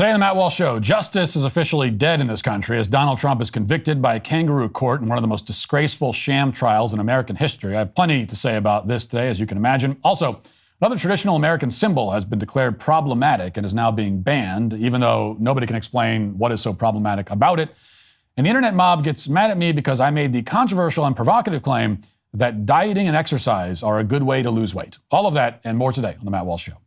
Today on the Matt Walsh Show, justice is officially dead in this country as Donald Trump is convicted by a kangaroo court in one of the most disgraceful sham trials in American history. I have plenty to say about this today, as you can imagine. Also, another traditional American symbol has been declared problematic and is now being banned, even though nobody can explain what is so problematic about it. And the internet mob gets mad at me because I made the controversial and provocative claim that dieting and exercise are a good way to lose weight. All of that and more today on the Matt Walsh Show.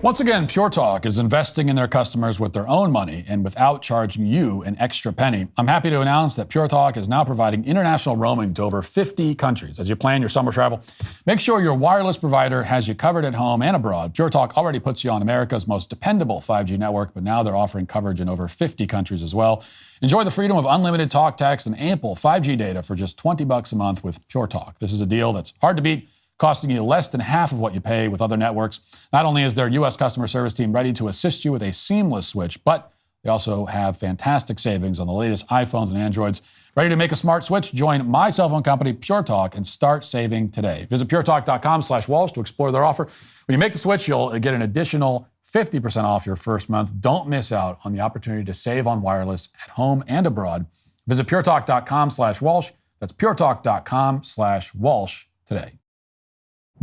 Once again, Pure Talk is investing in their customers with their own money and without charging you an extra penny. I'm happy to announce that Pure Talk is now providing international roaming to over 50 countries. As you plan your summer travel, make sure your wireless provider has you covered at home and abroad. Pure Talk already puts you on America's most dependable 5G network, but now they're offering coverage in over 50 countries as well. Enjoy the freedom of unlimited talk, text, and ample 5G data for just $20 a month with Pure Talk. This is a deal that's hard to beat, costing you less than half of what you pay with other networks. Not only is their U.S. customer service team ready to assist you with a seamless switch, but they also have fantastic savings on the latest iPhones and Androids. Ready to make a smart switch? Join my cell phone company, Pure Talk, and start saving today. Visit puretalk.com/Walsh to explore their offer. When you make the switch, you'll get an additional 50% off your first month. Don't miss out on the opportunity to save on wireless at home and abroad. Visit puretalk.com/Walsh. That's puretalk.com/Walsh today.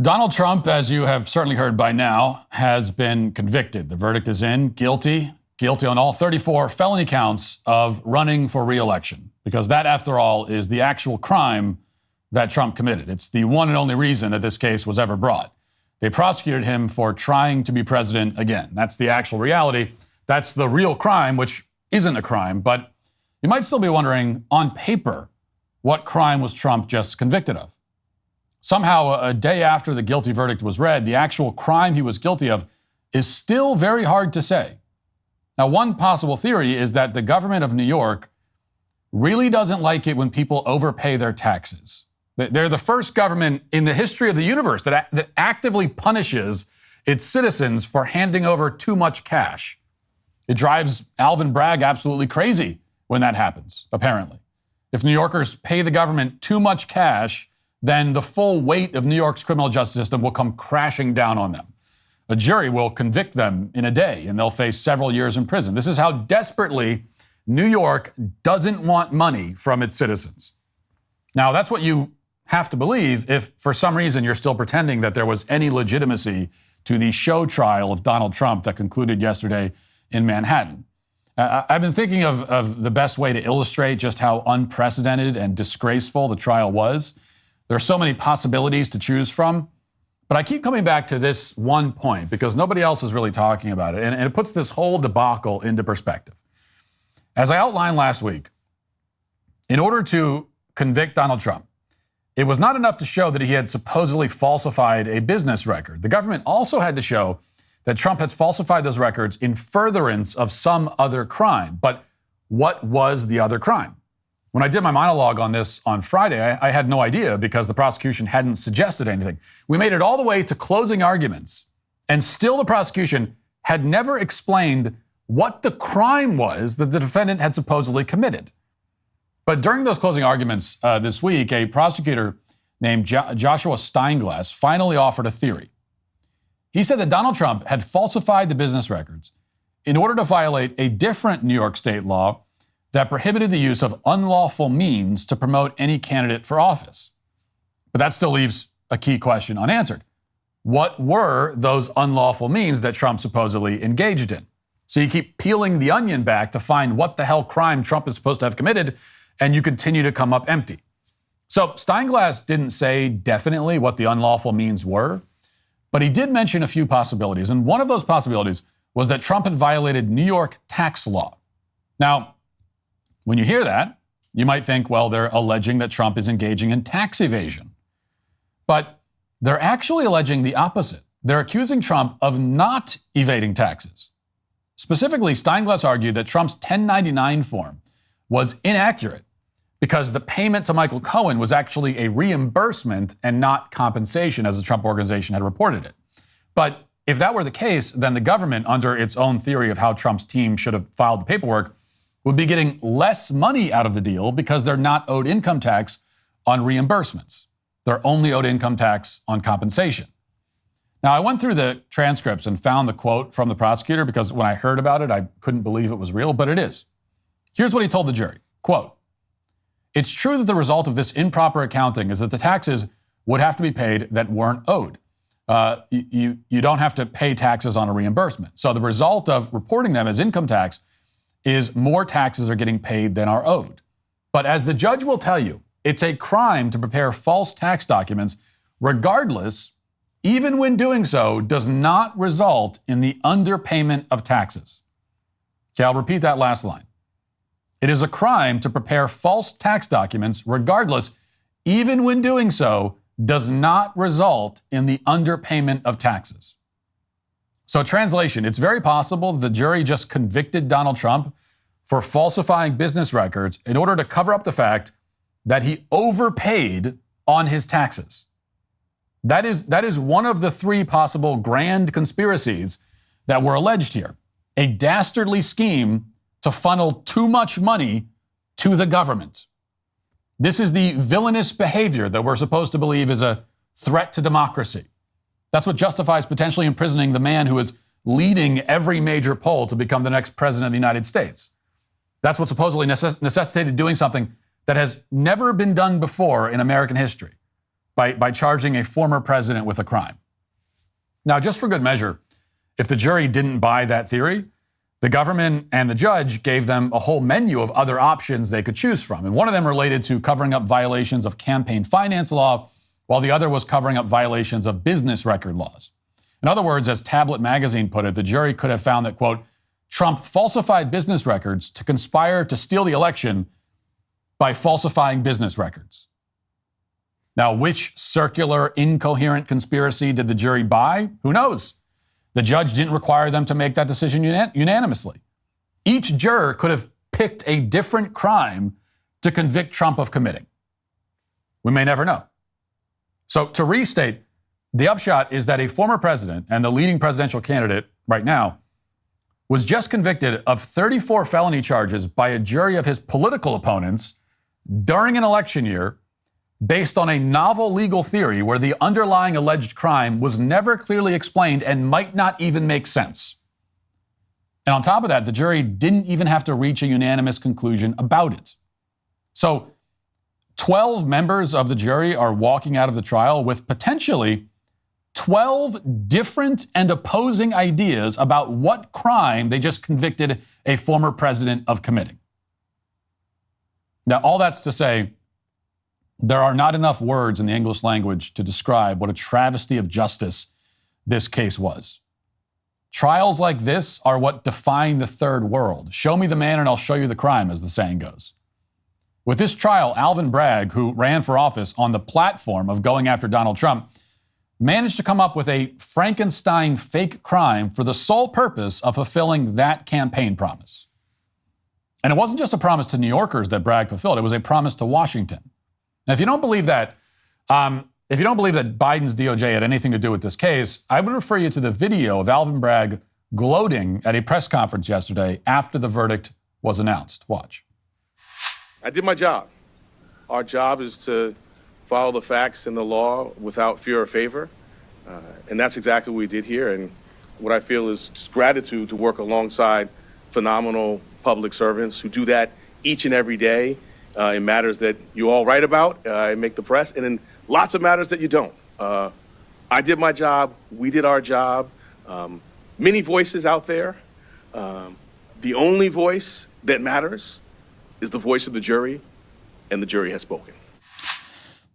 Donald Trump, as you have certainly heard by now, has been convicted. The verdict is in. Guilty on all 34 felony counts of running for re-election. Because that, after all, is the actual crime that Trump committed. It's the one and only reason that this case was ever brought. They prosecuted him for trying to be president again. That's the actual reality. That's the real crime, which isn't a crime. But you might still be wondering, on paper, what crime was Trump just convicted of? Somehow, a day after the guilty verdict was read, the actual crime he was guilty of is still very hard to say. Now, one possible theory is that the government of New York really doesn't like it when people overpay their taxes. They're the first government in the history of the universe that actively punishes its citizens for handing over too much cash. It drives Alvin Bragg absolutely crazy when that happens, apparently. If New Yorkers pay the government too much cash, then the full weight of New York's criminal justice system will come crashing down on them. A jury will convict them in a day, and they'll face several years in prison. This is how desperately New York doesn't want money from its citizens. Now, that's what you have to believe if, for some reason, you're still pretending that there was any legitimacy to the show trial of Donald Trump that concluded yesterday in Manhattan. I've been thinking of the best way to illustrate just how unprecedented and disgraceful the trial was. There are so many possibilities to choose from, but I keep coming back to this one point because nobody else is really talking about it, and it puts this whole debacle into perspective. As I outlined last week, in order to convict Donald Trump, it was not enough to show that he had supposedly falsified a business record. The government also had to show that Trump had falsified those records in furtherance of some other crime. But what was the other crime? When I did my monologue on this on Friday, I had no idea because the prosecution hadn't suggested anything. We made it all the way to closing arguments, and still the prosecution had never explained what the crime was that the defendant had supposedly committed. But during those closing arguments this week, a prosecutor named Joshua Steinglass finally offered a theory. He said that Donald Trump had falsified the business records in order to violate a different New York state law that prohibited the use of unlawful means to promote any candidate for office. But that still leaves a key question unanswered. What were those unlawful means that Trump supposedly engaged in? So you keep peeling the onion back to find what the hell crime Trump is supposed to have committed, and you continue to come up empty. So Steinglass didn't say definitely what the unlawful means were, but he did mention a few possibilities. And one of those possibilities was that Trump had violated New York tax law. Now, when you hear that, you might think, well, they're alleging that Trump is engaging in tax evasion. But they're actually alleging the opposite. They're accusing Trump of not evading taxes. Specifically, Steinglass argued that Trump's 1099 form was inaccurate because the payment to Michael Cohen was actually a reimbursement and not compensation, as the Trump Organization had reported it. But if that were the case, then the government, under its own theory of how Trump's team should have filed the paperwork, would be getting less money out of the deal because they're not owed income tax on reimbursements. They're only owed income tax on compensation. Now, I went through the transcripts and found the quote from the prosecutor because when I heard about it, I couldn't believe it was real, but it is. Here's what he told the jury. Quote, "It's true that the result of this improper accounting is that the taxes would have to be paid that weren't owed. You don't have to pay taxes on a reimbursement. So the result of reporting them as income tax is more taxes are getting paid than are owed. But as the judge will tell you, it's a crime to prepare false tax documents regardless, even when doing so does not result in the underpayment of taxes." Okay, I'll repeat that last line. It is a crime to prepare false tax documents regardless, even when doing so does not result in the underpayment of taxes. So translation, it's very possible the jury just convicted Donald Trump for falsifying business records in order to cover up the fact that he overpaid on his taxes. That is one of the three possible grand conspiracies that were alleged here. A dastardly scheme to funnel too much money to the government. This is the villainous behavior that we're supposed to believe is a threat to democracy. That's what justifies potentially imprisoning the man who is leading every major poll to become the next president of the United States. That's what supposedly necessitated doing something that has never been done before in American history, by charging a former president with a crime. Now, just for good measure, if the jury didn't buy that theory, the government and the judge gave them a whole menu of other options they could choose from. And one of them related to covering up violations of campaign finance law, while the other was covering up violations of business record laws. In other words, as Tablet Magazine put it, the jury could have found that, quote, Trump falsified business records to conspire to steal the election by falsifying business records. Now, which circular, incoherent conspiracy did the jury buy? Who knows? The judge didn't require them to make that decision unanimously. Each juror could have picked a different crime to convict Trump of committing. We may never know. So to restate, the upshot is that a former president and the leading presidential candidate right now was just convicted of 34 felony charges by a jury of his political opponents during an election year based on a novel legal theory where the underlying alleged crime was never clearly explained and might not even make sense. And on top of that, the jury didn't even have to reach a unanimous conclusion about it. So 12 members of the jury are walking out of the trial with potentially 12 different and opposing ideas about what crime they just convicted a former president of committing. Now, all that's to say, there are not enough words in the English language to describe what a travesty of justice this case was. Trials like this are what define the third world. Show me the man and I'll show you the crime, as the saying goes. With this trial, Alvin Bragg, who ran for office on the platform of going after Donald Trump, managed to come up with a Frankenstein fake crime for the sole purpose of fulfilling that campaign promise. And it wasn't just a promise to New Yorkers that Bragg fulfilled, it was a promise to Washington. Now, if you don't believe that Biden's DOJ had anything to do with this case, I would refer you to the video of Alvin Bragg gloating at a press conference yesterday after the verdict was announced. Watch. I did my job. Our job is to follow the facts and the law without fear or favor. And that's exactly what we did here. And what I feel is just gratitude to work alongside phenomenal public servants who do that each and every day. In matters that you all write about and make the press, and in lots of matters that you don't. I did my job. We did our job. Many voices out there. The only voice that matters is the voice of the jury, and the jury has spoken.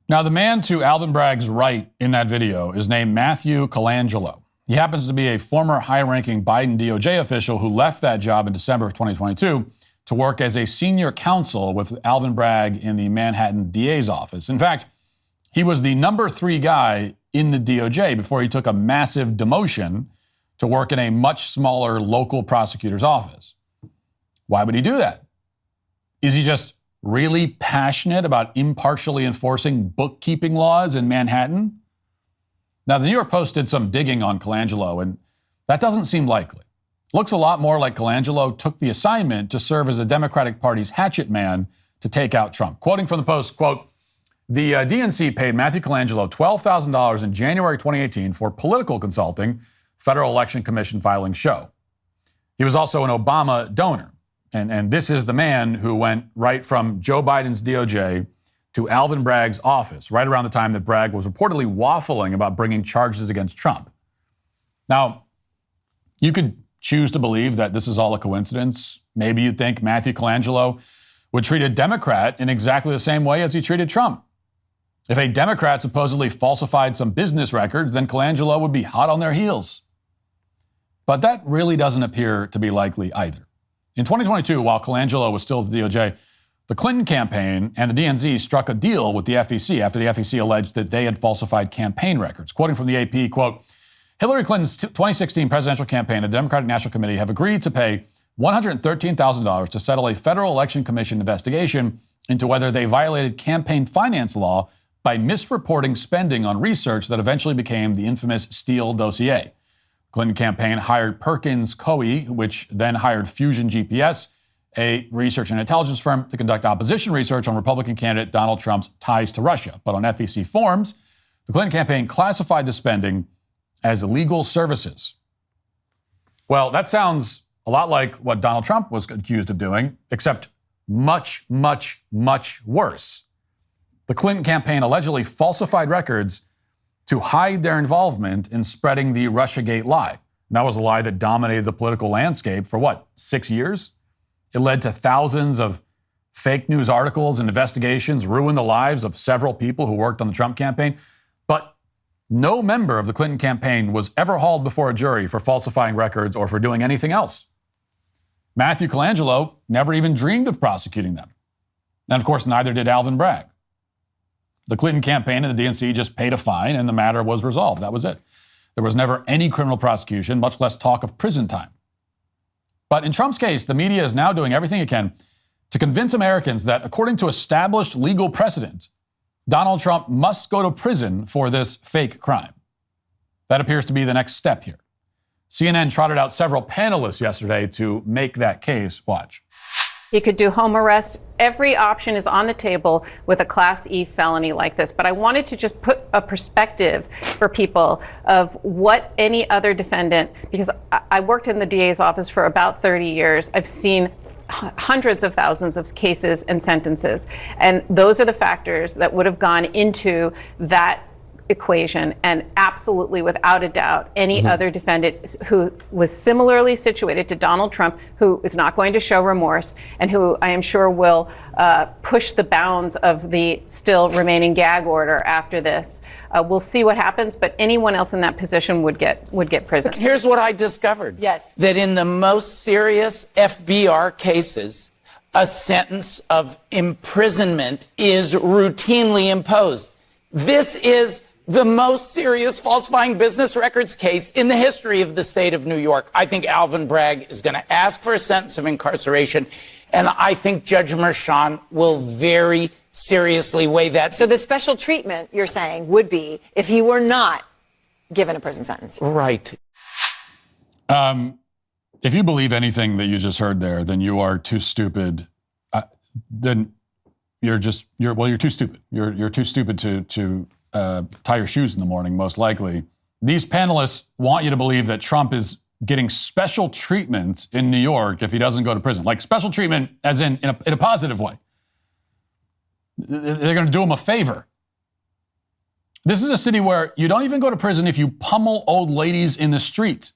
Now, the man to Alvin Bragg's right in that video is named Matthew Colangelo. He happens to be a former high-ranking Biden DOJ official who left that job in December of 2022 to work as a senior counsel with Alvin Bragg in the Manhattan DA's office. In fact, he was the number 3 guy in the DOJ before he took a massive demotion to work in a much smaller local prosecutor's office. Why would he do that? Is he just really passionate about impartially enforcing bookkeeping laws in Manhattan? Now, the New York Post did some digging on Colangelo, and that doesn't seem likely. Looks a lot more like Colangelo took the assignment to serve as the Democratic Party's hatchet man to take out Trump. Quoting from the Post, quote, the DNC paid Matthew Colangelo $12,000 in January 2018 for political consulting, Federal Election Commission filings show. He was also an Obama donor. And this is the man who went right from Joe Biden's DOJ to Alvin Bragg's office, right around the time that Bragg was reportedly waffling about bringing charges against Trump. Now, you could choose to believe that this is all a coincidence. Maybe you'd think Matthew Colangelo would treat a Democrat in exactly the same way as he treated Trump. If a Democrat supposedly falsified some business records, then Colangelo would be hot on their heels. But that really doesn't appear to be likely either. In 2022, while Colangelo was still at the DOJ, the Clinton campaign and the DNC struck a deal with the FEC after the FEC alleged that they had falsified campaign records. Quoting from the AP, quote, Hillary Clinton's 2016 presidential campaign and the Democratic National Committee have agreed to pay $113,000 to settle a Federal Election Commission investigation into whether they violated campaign finance law by misreporting spending on research that eventually became the infamous Steele dossier. Clinton campaign hired Perkins Coie, which then hired Fusion GPS, a research and intelligence firm, to conduct opposition research on Republican candidate Donald Trump's ties to Russia. But on FEC forms, the Clinton campaign classified the spending as legal services. Well, that sounds a lot like what Donald Trump was accused of doing, except much, much, much worse. The Clinton campaign allegedly falsified records to hide their involvement in spreading the Russiagate lie. And that was a lie that dominated the political landscape for 6 years? It led to thousands of fake news articles and investigations, ruined the lives of several people who worked on the Trump campaign. But no member of the Clinton campaign was ever hauled before a jury for falsifying records or for doing anything else. Matthew Colangelo never even dreamed of prosecuting them. And of course, neither did Alvin Bragg. The Clinton campaign and the DNC just paid a fine and the matter was resolved. That was it. There was never any criminal prosecution, much less talk of prison time. But in Trump's case, the media is now doing everything it can to convince Americans that, according to established legal precedent, Donald Trump must go to prison for this fake crime. That appears to be the next step here. CNN trotted out several panelists yesterday to make that case. Watch. He could do home arrest. Every option is on the table with a Class E felony like this. But I wanted to just put a perspective for people of what any other defendant, because I worked in the DA's office for about 30 years. I've seen hundreds of thousands of cases and sentences. And those are the factors that would have gone into that equation, and absolutely, without a doubt, any other defendant who was similarly situated to Donald Trump, who is not going to show remorse, and who I am sure will push the bounds of the still remaining gag order after this. We'll see what happens, but anyone else in that position would get prison. Here's what I discovered. Yes. That in the most serious FBR cases, a sentence of imprisonment is routinely imposed. This is the most serious falsifying business records case in the history of the state of New York. I think Alvin Bragg is going to ask for a sentence of incarceration, and I think Judge Merchan will very seriously weigh that. So the special treatment, you're saying, would be if he were not given a prison sentence. Right. If you believe anything that you just heard there, then you are too stupid. Then you're too stupid. You're too stupid to tie your shoes in the morning, most likely. These panelists want you to believe that Trump is getting special treatment in New York if he doesn't go to prison. Like special treatment as in a positive way. They're going to do him a favor. This is a city where you don't even go to prison if you pummel old ladies in the street.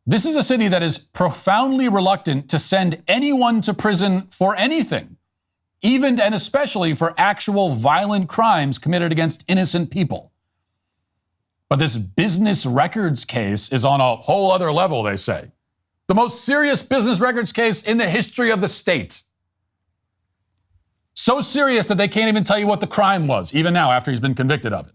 This is a city that is profoundly reluctant to send anyone to prison for anything, even and especially for actual violent crimes committed against innocent people. But this business records case is on a whole other level, they say. The most serious business records case in the history of the state. So serious that they can't even tell you what the crime was, even now after he's been convicted of it.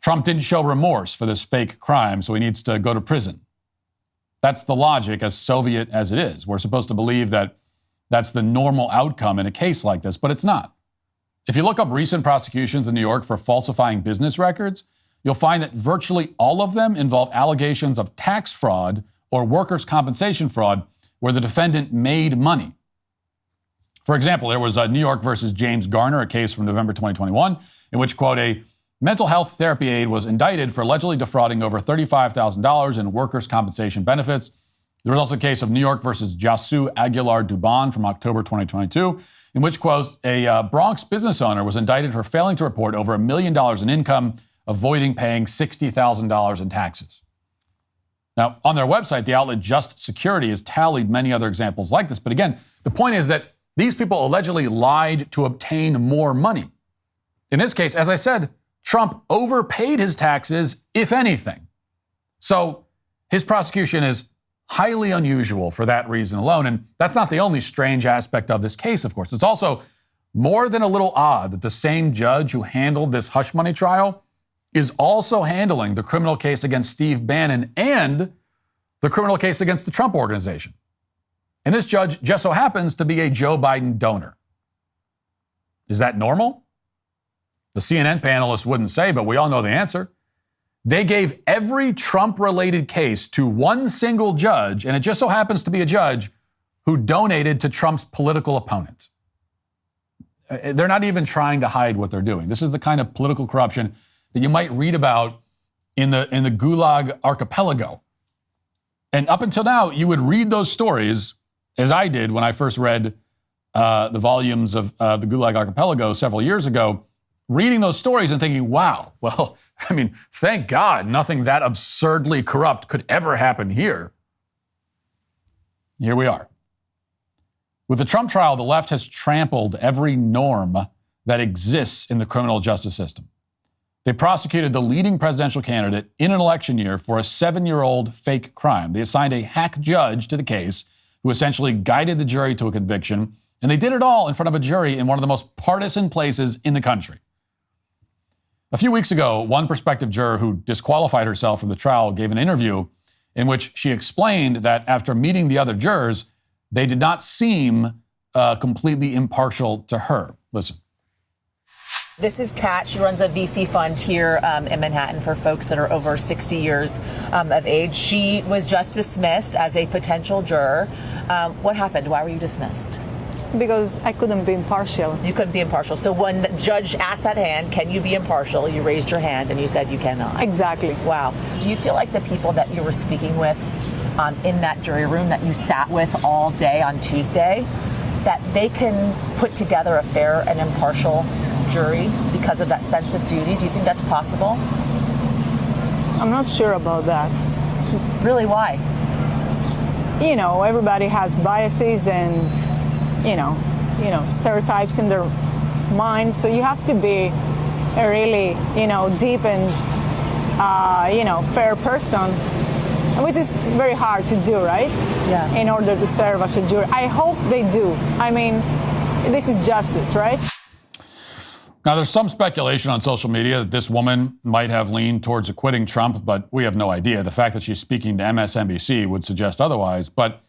Trump didn't show remorse for this fake crime, so he needs to go to prison. That's the logic, as Soviet as it is. We're supposed to believe that that's the normal outcome in a case like this, but it's not. If you look up recent prosecutions in New York for falsifying business records, you'll find that virtually all of them involve allegations of tax fraud or workers' compensation fraud where the defendant made money. For example, there was a New York versus James Garner, a case from November 2021, in which, quote, a mental health therapy aide was indicted for allegedly defrauding over $35,000 in workers' compensation benefits. There was also a case of New York versus Jasu Aguilar Dubon from October 2022, in which, quote, a Bronx business owner was indicted for failing to report over $1 million in income, avoiding paying $60,000 in taxes. Now, on their website, the outlet Just Security has tallied many other examples like this. But again, the point is that these people allegedly lied to obtain more money. In this case, as I said, Trump overpaid his taxes, if anything. So his prosecution is highly unusual for that reason alone. And that's not the only strange aspect of this case, of course. It's also more than a little odd that the same judge who handled this hush money trial is also handling the criminal case against Steve Bannon and the criminal case against the Trump Organization. And this judge just so happens to be a Joe Biden donor. Is that normal? The CNN panelists wouldn't say, but we all know the answer. They gave every Trump-related case to one single judge, and it just so happens to be a judge who donated to Trump's political opponent. They're not even trying to hide what they're doing. This is the kind of political corruption that you might read about in the Gulag Archipelago. And up until now, you would read those stories, as I did when I first read the volumes of the Gulag Archipelago several years ago, reading those stories and thinking, wow, well, I mean, thank God nothing that absurdly corrupt could ever happen here. Here we are. With the Trump trial, the left has trampled every norm that exists in the criminal justice system. They prosecuted the leading presidential candidate in an election year for a 7-year-old fake crime. They assigned a hack judge to the case who essentially guided the jury to a conviction, and they did it all in front of a jury in one of the most partisan places in the country. A few weeks ago, one prospective juror who disqualified herself from the trial gave an interview in which she explained that after meeting the other jurors, they did not seem completely impartial to her. Listen. This is Kat. She runs a VC fund here in Manhattan for folks that are over 60 years of age. She was just dismissed as a potential juror. What happened? Why were you dismissed? Because I couldn't be impartial. You couldn't be impartial. So when the judge asked that hand, can you be impartial? You raised your hand and you said you cannot. Exactly. Wow. Do you feel like the people that you were speaking with in that jury room that you sat with all day on Tuesday, that they can put together a fair and impartial jury because of that sense of duty? Do you think that's possible? I'm not sure about that. Really, why? You know, everybody has biases and you know, stereotypes in their mind. So you have to be a really, deep and, fair person, which is very hard to do, right? Yeah. In order to serve as a jury. I hope they do. I mean, this is justice, right? Now, there's some speculation on social media that this woman might have leaned towards acquitting Trump, but we have no idea. The fact that she's speaking to MSNBC would suggest otherwise. But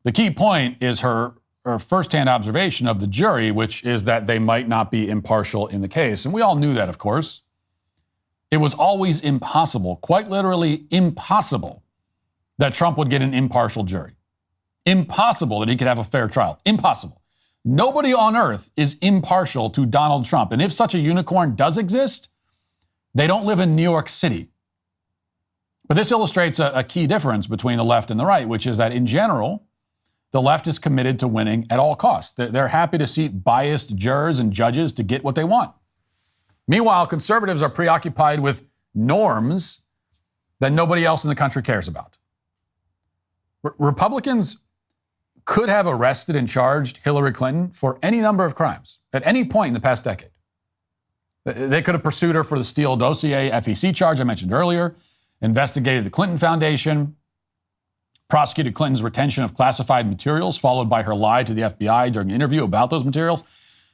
the key point is her firsthand observation of the jury, which is that they might not be impartial in the case. And we all knew that, of course. It was always impossible, quite literally impossible, that Trump would get an impartial jury. Impossible that he could have a fair trial. Impossible. Nobody on earth is impartial to Donald Trump. And if such a unicorn does exist, they don't live in New York City. But this illustrates a key difference between the left and the right, which is that in general, the left is committed to winning at all costs. They're happy to seat biased jurors and judges to get what they want. Meanwhile, conservatives are preoccupied with norms that nobody else in the country cares about. Republicans could have arrested and charged Hillary Clinton for any number of crimes at any point in the past decade. They could have pursued her for the Steele dossier FEC charge I mentioned earlier, investigated the Clinton Foundation, prosecuted Clinton's retention of classified materials, followed by her lie to the FBI during an interview about those materials.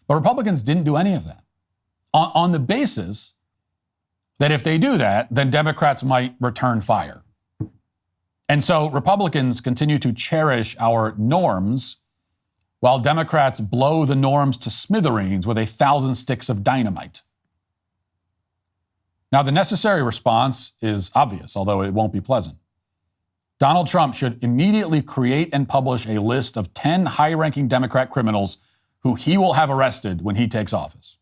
But Republicans didn't do any of that on the basis that if they do that, then Democrats might return fire. And so Republicans continue to cherish our norms while Democrats blow the norms to smithereens with 1,000 sticks of dynamite. Now, the necessary response is obvious, although it won't be pleasant. Donald Trump should immediately create and publish a list of 10 high-ranking Democrat criminals who he will have arrested when he takes office.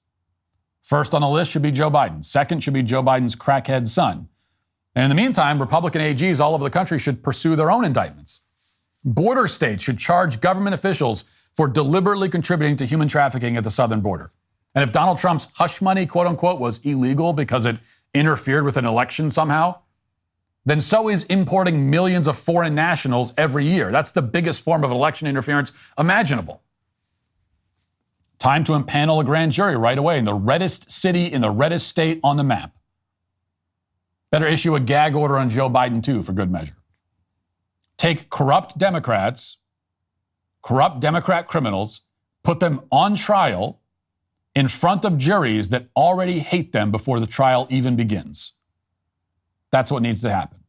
First on the list should be Joe Biden. Second should be Joe Biden's crackhead son. And in the meantime, Republican AGs all over the country should pursue their own indictments. Border states should charge government officials for deliberately contributing to human trafficking at the southern border. And if Donald Trump's hush money, quote unquote, was illegal because it interfered with an election somehow, then so is importing millions of foreign nationals every year. That's the biggest form of election interference imaginable. Time to impanel a grand jury right away in the reddest city in the reddest state on the map. Better issue a gag order on Joe Biden, too, for good measure. Take corrupt Democrats, corrupt Democrat criminals, put them on trial in front of juries that already hate them before the trial even begins. That's what needs to happen.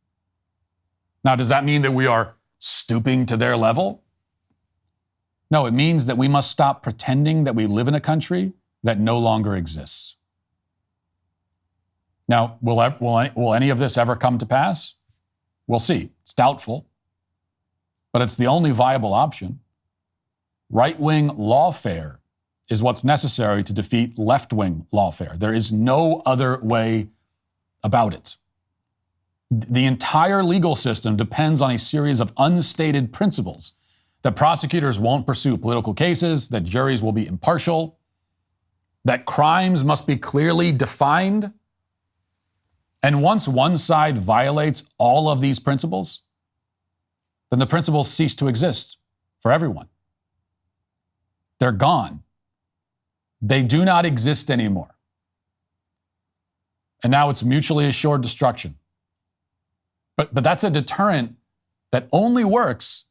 Now, does that mean that we are stooping to their level? No, it means that we must stop pretending that we live in a country that no longer exists. Now, will any of this ever come to pass? We'll see. It's doubtful, but it's the only viable option. Right-wing lawfare is what's necessary to defeat left-wing lawfare. There is no other way about it. The entire legal system depends on a series of unstated principles that prosecutors won't pursue political cases, that juries will be impartial, that crimes must be clearly defined. And once one side violates all of these principles, then the principles cease to exist for everyone. They're gone. They do not exist anymore. And now it's mutually assured destruction. But that's a deterrent that only works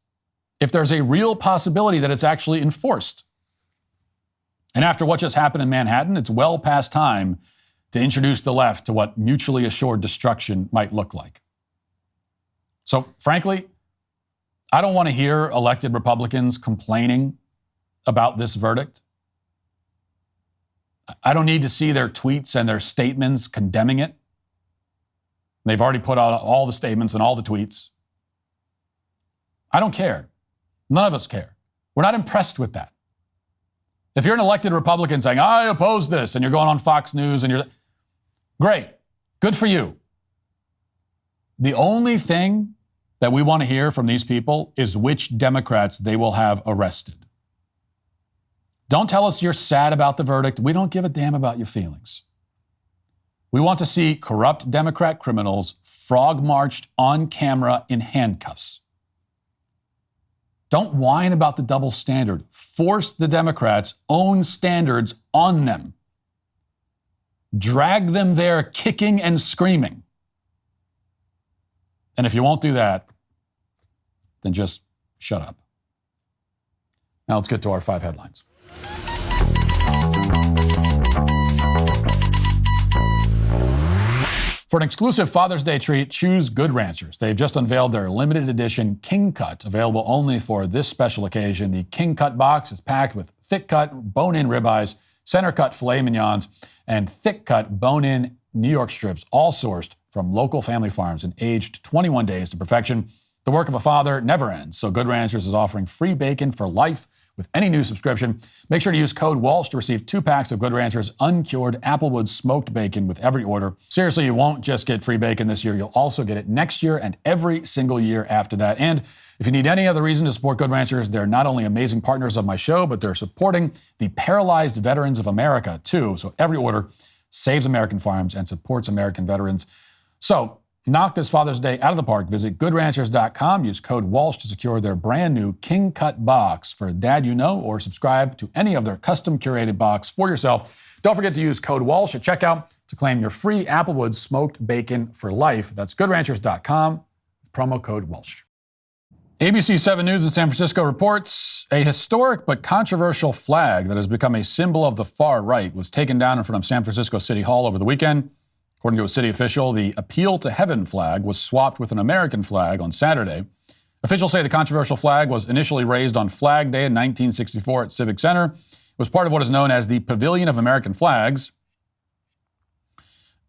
if there's a real possibility that it's actually enforced. And after what just happened in Manhattan, it's well past time to introduce the left to what mutually assured destruction might look like. So, frankly, I don't want to hear elected Republicans complaining about this verdict. I don't need to see their tweets and their statements condemning it. They've already put out all the statements and all the tweets. I don't care. None of us care. We're not impressed with that. If you're an elected Republican saying, I oppose this, and you're going on Fox News and you're great, good for you. The only thing that we want to hear from these people is which Democrats they will have arrested. Don't tell us you're sad about the verdict. We don't give a damn about your feelings. We want to see corrupt Democrat criminals frog-marched on camera in handcuffs. Don't whine about the double standard. Force the Democrats' own standards on them. Drag them there kicking and screaming. And if you won't do that, then just shut up. Now let's get to our 5 headlines. For an exclusive Father's Day treat, choose Good Ranchers. They've just unveiled their limited edition King Cut, available only for this special occasion. The King Cut box is packed with thick-cut, bone-in ribeyes, center-cut filet mignons, and thick-cut, bone-in New York strips, all sourced from local family farms and aged 21 days to perfection. The work of a father never ends, so Good Ranchers is offering free bacon for life with any new subscription. Make sure to use code Walsh to receive 2 packs of Good Ranchers uncured Applewood smoked bacon with every order. Seriously, you won't just get free bacon this year. You'll also get it next year and every single year after that. And if you need any other reason to support Good Ranchers, they're not only amazing partners of my show, but they're supporting the paralyzed veterans of America, too. So every order saves American farms and supports American veterans. So knock this Father's Day out of the park. Visit goodranchers.com. Use code Walsh to secure their brand new King Cut box for a dad you know, or subscribe to any of their custom curated box for yourself. Don't forget to use code Walsh at checkout to claim your free Applewood smoked bacon for life. That's goodranchers.com with promo code Walsh. ABC 7 News in San Francisco reports a historic but controversial flag that has become a symbol of the far right was taken down in front of San Francisco City Hall over the weekend. According to a city official, the Appeal to Heaven flag was swapped with an American flag on Saturday. Officials say the controversial flag was initially raised on Flag Day in 1964 at Civic Center. It was part of what is known as the Pavilion of American Flags.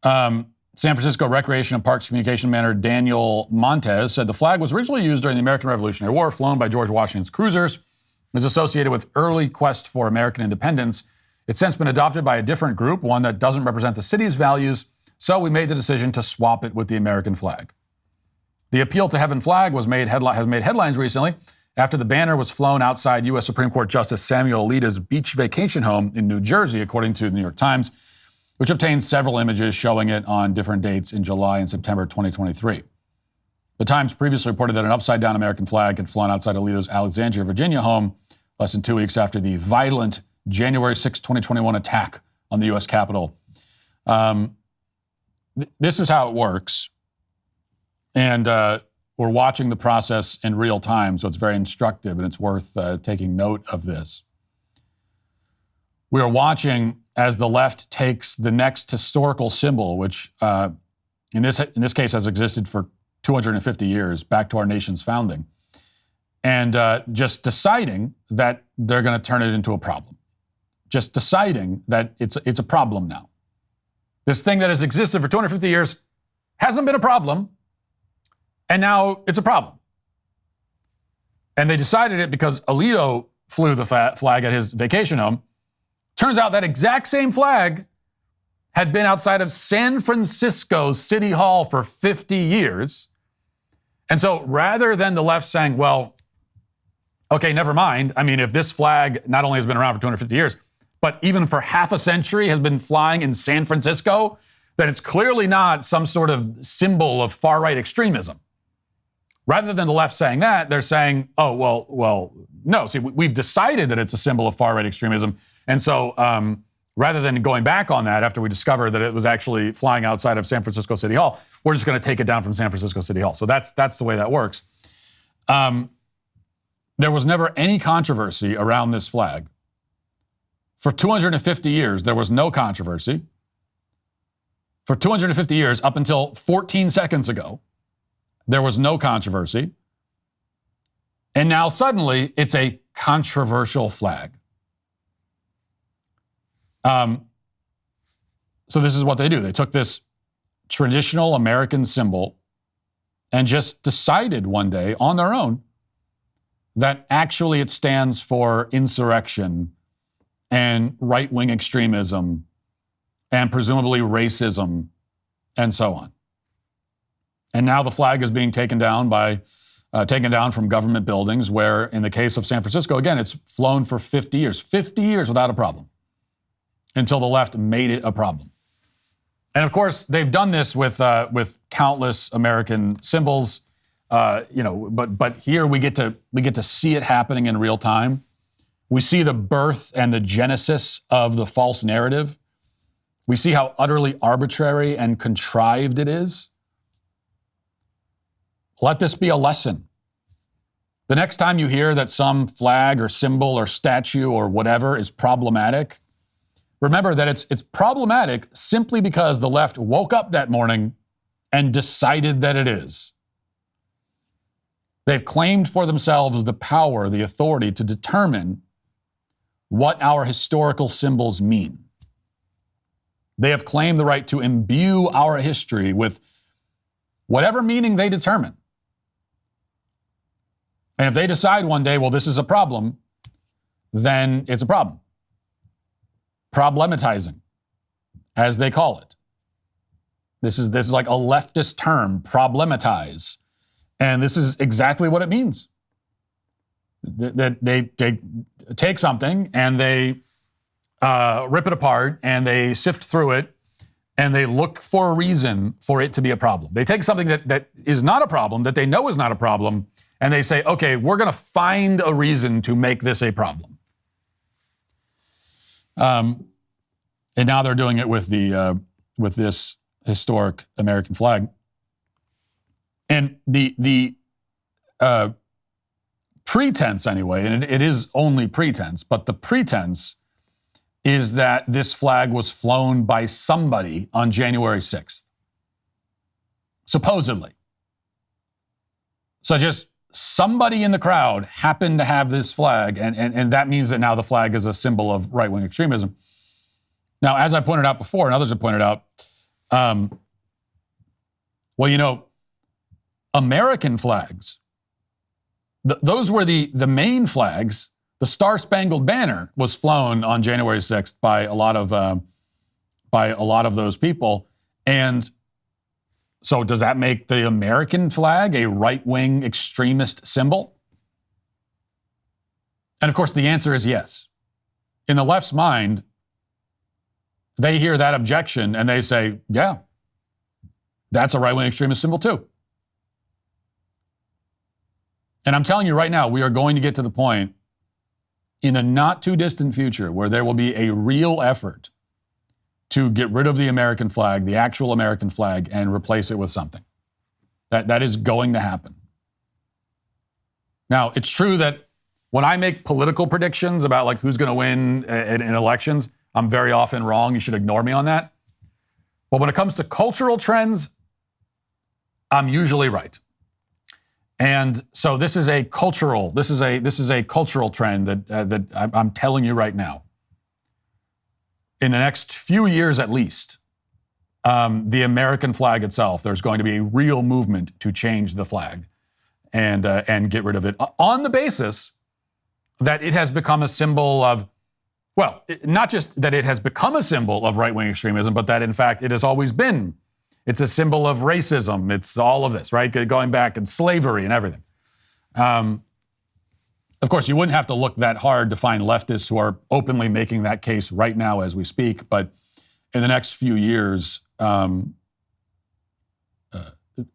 San Francisco Recreation and Parks Communication Manager Daniel Montez said the flag was originally used during the American Revolutionary War, flown by George Washington's cruisers. It was associated with early quest for American independence. It's since been adopted by a different group, one that doesn't represent the city's values, so we made the decision to swap it with the American flag. The Appeal to Heaven flag has made headlines recently after the banner was flown outside U.S. Supreme Court Justice Samuel Alito's beach vacation home in New Jersey, according to the New York Times, which obtained several images showing it on different dates in July and September 2023. The Times previously reported that an upside-down American flag had flown outside Alito's Alexandria, Virginia home less than 2 weeks after the violent January 6, 2021 attack on the U.S. Capitol. This is how it works. And we're watching the process in real time, so it's very instructive, and it's worth taking note of this. We are watching as the left takes the next historical symbol, which in this case has existed for 250 years, back to our nation's founding, and just deciding that they're going to turn it into a problem. Just deciding that it's a problem now. This thing that has existed for 250 years hasn't been a problem, and now it's a problem. And they decided it because Alito flew the flag at his vacation home. Turns out that exact same flag had been outside of San Francisco City Hall for 50 years. And so rather than the left saying, well, okay, never mind. I mean, if this flag not only has been around for 250 years, but even for half a century has been flying in San Francisco, then it's clearly not some sort of symbol of far-right extremism. Rather than the left saying that, they're saying, oh, well, no. See, we've decided that it's a symbol of far-right extremism. And so rather than going back on that after we discovered that it was actually flying outside of San Francisco City Hall, we're just going to take it down from San Francisco City Hall. So that's the way that works. There was never any controversy around this flag. For 250 years, there was no controversy. For 250 years, up until 14 seconds ago, there was no controversy. And now suddenly it's a controversial flag. So this is what they do. They took this traditional American symbol and just decided one day on their own that actually it stands for insurrection and right-wing extremism and presumably racism and so on. And now the flag is being taken down from government buildings where, in the case of San Francisco, again, it's flown for 50 years. 50 years without a problem until the left made it a problem. And of course, they've done this with countless American symbols, but here we get to see it happening in real time. We see the birth and the genesis of the false narrative. We see how utterly arbitrary and contrived it is. Let this be a lesson. The next time you hear that some flag or symbol or statue or whatever is problematic, remember that it's problematic simply because the left woke up that morning and decided that it is. They've claimed for themselves the power, the authority to determine what our historical symbols mean. They have claimed the right to imbue our history with whatever meaning they determine. And if they decide one day, well, this is a problem, then it's a problem. Problematizing, as they call it. This is like a leftist term, problematize. And this is exactly what it means. That they take something and they rip it apart and they sift through it and they look for a reason for it to be a problem. They take something that is not a problem, that they know is not a problem, and they say, okay, we're going to find a reason to make this a problem. And now they're doing it with this historic American flag. And the pretense, anyway, and it is only pretense, but the pretense is that this flag was flown by somebody on January 6th. Supposedly. So just somebody in the crowd happened to have this flag, and that means that now the flag is a symbol of right-wing extremism. Now, as I pointed out before, and others have pointed out, American flags, those were the main flags. The Star-Spangled Banner was flown on January 6th by a lot of those people. And so does that make the American flag a right-wing extremist symbol? And of course, the answer is yes. In the left's mind, they hear that objection and they say, yeah, that's a right-wing extremist symbol too. And I'm telling you right now, we are going to get to the point in the not too distant future where there will be a real effort to get rid of the American flag, the actual American flag, and replace it with something. That is going to happen. Now, it's true that when I make political predictions about like who's going to win in elections, I'm very often wrong. You should ignore me on that. But when it comes to cultural trends, I'm usually right. And so this is a cultural trend that I'm telling you right now. In the next few years, at least, the American flag itself, there's going to be a real movement to change the flag and get rid of it on the basis that it has become a symbol of, well, not just that it has become a symbol of right-wing extremism, but that in fact it has always been. It's a symbol of racism. It's all of this, right? Going back and slavery and everything. Of course, you wouldn't have to look that hard to find leftists who are openly making that case right now as we speak. But in the next few years,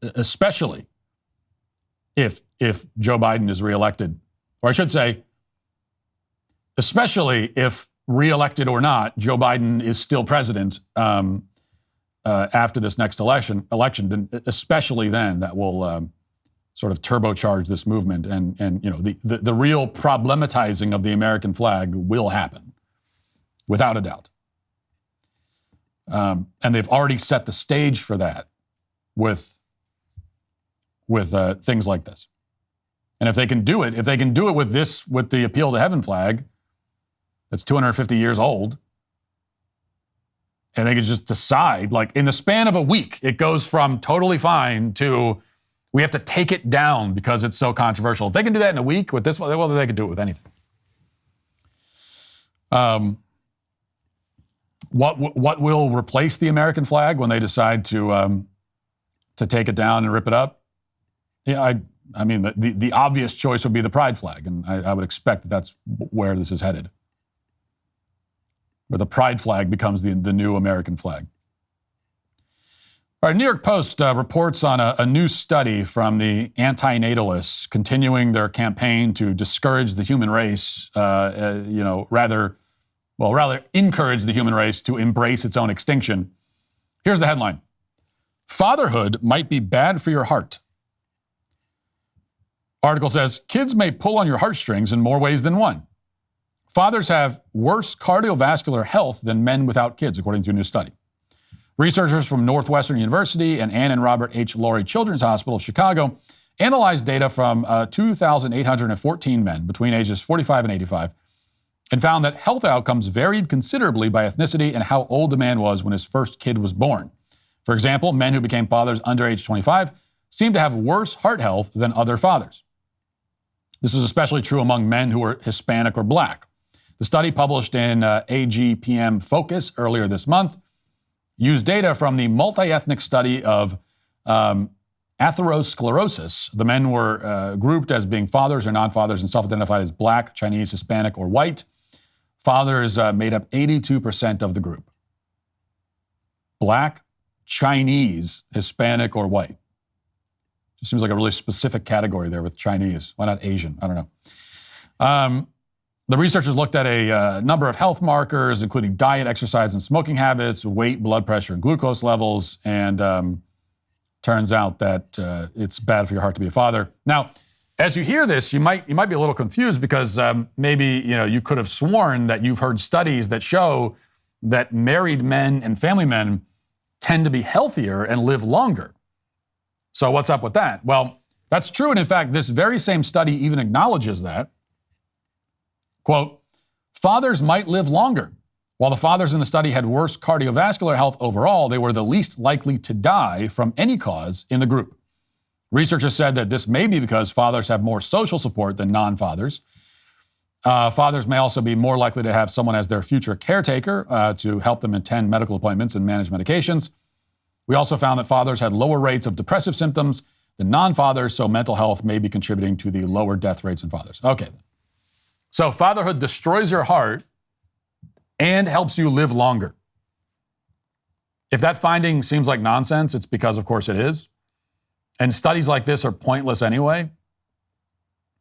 especially if Joe Biden is reelected, or I should say, especially if reelected or not, Joe Biden is still president after this next election, then especially then, that will sort of turbocharge this movement, and the real problematizing of the American flag will happen, without a doubt. And they've already set the stage for that with things like this. And if they can do it with the Appeal to Heaven flag, that's 250 years old, and they could just decide, like in the span of a week, it goes from totally fine to we have to take it down because it's so controversial. If they can do that in a week with this one, well, they could do it with anything. What will replace the American flag when they decide to take it down and rip it up? Yeah, I mean, the obvious choice would be the pride flag, and I would expect that that's where this is headed, where the pride flag becomes the new American flag. All right, New York Post reports on a new study from the anti-natalists continuing their campaign to discourage the human race, rather encourage the human race to embrace its own extinction. Here's the headline: Fatherhood might be bad for your heart. Article says, kids may pull on your heartstrings in more ways than one. Fathers have worse cardiovascular health than men without kids, according to a new study. Researchers from Northwestern University and Ann and Robert H. Laurie Children's Hospital of Chicago analyzed data from 2,814 men between ages 45 and 85 and found that health outcomes varied considerably by ethnicity and how old the man was when his first kid was born. For example, men who became fathers under age 25 seemed to have worse heart health than other fathers. This was especially true among men who were Hispanic or Black. The study, published in AGPM Focus earlier this month, used data from the multi-ethnic study of atherosclerosis. The men were grouped as being fathers or non-fathers and self-identified as Black, Chinese, Hispanic, or white. Fathers made up 82% of the group. Black, Chinese, Hispanic, or white. Just seems like a really specific category there with Chinese. Why not Asian? I don't know. The researchers looked at a number of health markers, including diet, exercise, and smoking habits, weight, blood pressure, and glucose levels, and turns out that it's bad for your heart to be a father. Now, as you hear this, you might be a little confused because maybe you could have sworn that you've heard studies that show that married men and family men tend to be healthier and live longer. So what's up with that? Well, That's true. And in fact, this very same study even acknowledges that. Quote, fathers might live longer. While the fathers in the study had worse cardiovascular health overall, they were the least likely to die from any cause in the group. Researchers said that this may be because fathers have more social support than non-fathers. Fathers may also be more likely to have someone as their future caretaker to help them attend medical appointments and manage medications. We also found that fathers had lower rates of depressive symptoms than non-fathers, so mental health may be contributing to the lower death rates in fathers. Okay. So fatherhood destroys your heart and helps you live longer. If that finding seems like nonsense, it's because, of course, it is. And studies like this are pointless anyway,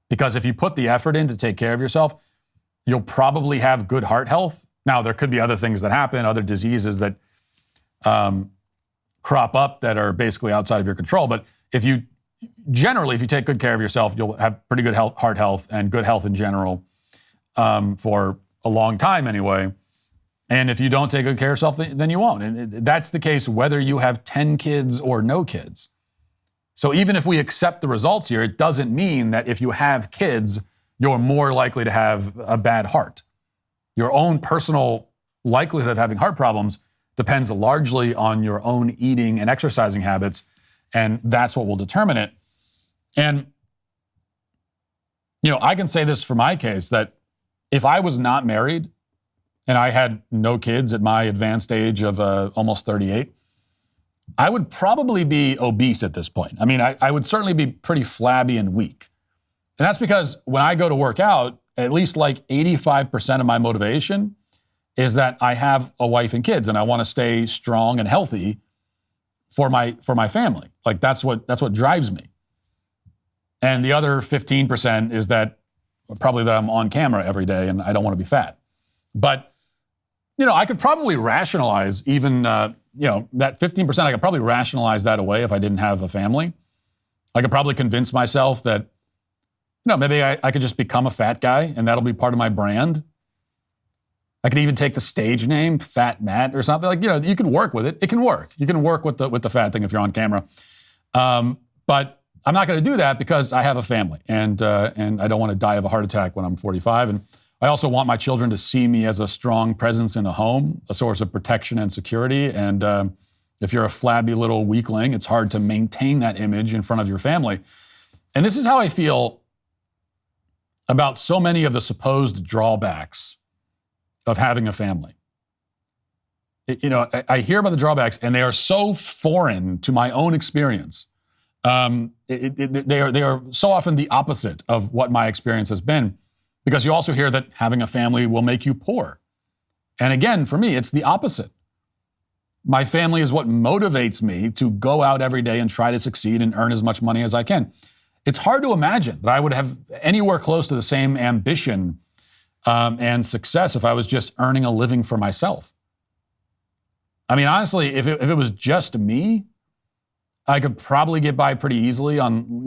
because if you put the effort in to take care of yourself, you'll probably have good heart health. Now, there could be other things that happen, other diseases that crop up that are basically outside of your control. But if you take good care of yourself, you'll have pretty good heart health and good health in general for a long time anyway. And if you don't take good care of yourself, then you won't. And that's the case whether you have 10 kids or no kids. So even if we accept the results here, it doesn't mean that if you have kids, you're more likely to have a bad heart. Your own personal likelihood of having heart problems depends largely on your own eating and exercising habits, and that's what will determine it. And, I can say this for my case, that if I was not married and I had no kids at my advanced age of almost 38, I would probably be obese at this point. I mean, I would certainly be pretty flabby and weak. And that's because when I go to work out, at least like 85% of my motivation is that I have a wife and kids and I want to stay strong and healthy for my family. Like that's what drives me. And the other 15% is that probably that I'm on camera every day and I don't want to be fat. But, I could probably rationalize even, that 15%, I could probably rationalize that away if I didn't have a family. I could probably convince myself that, maybe I could just become a fat guy and that'll be part of my brand. I could even take the stage name, Fat Matt or something. Like, you can work with it. It can work. You can work with the fat thing if you're on camera. But I'm not going to do that because I have a family and I don't want to die of a heart attack when I'm 45. And I also want my children to see me as a strong presence in the home, a source of protection and security. And if you're a flabby little weakling, it's hard to maintain that image in front of your family. And this is how I feel about so many of the supposed drawbacks of having a family. I hear about the drawbacks and they are so foreign to my own experience. They are so often the opposite of what my experience has been, because you also hear that having a family will make you poor. And again, for me, it's the opposite. My family is what motivates me to go out every day and try to succeed and earn as much money as I can. It's hard to imagine that I would have anywhere close to the same ambition and success if I was just earning a living for myself. I mean, honestly, if it was just me, I could probably get by pretty easily on,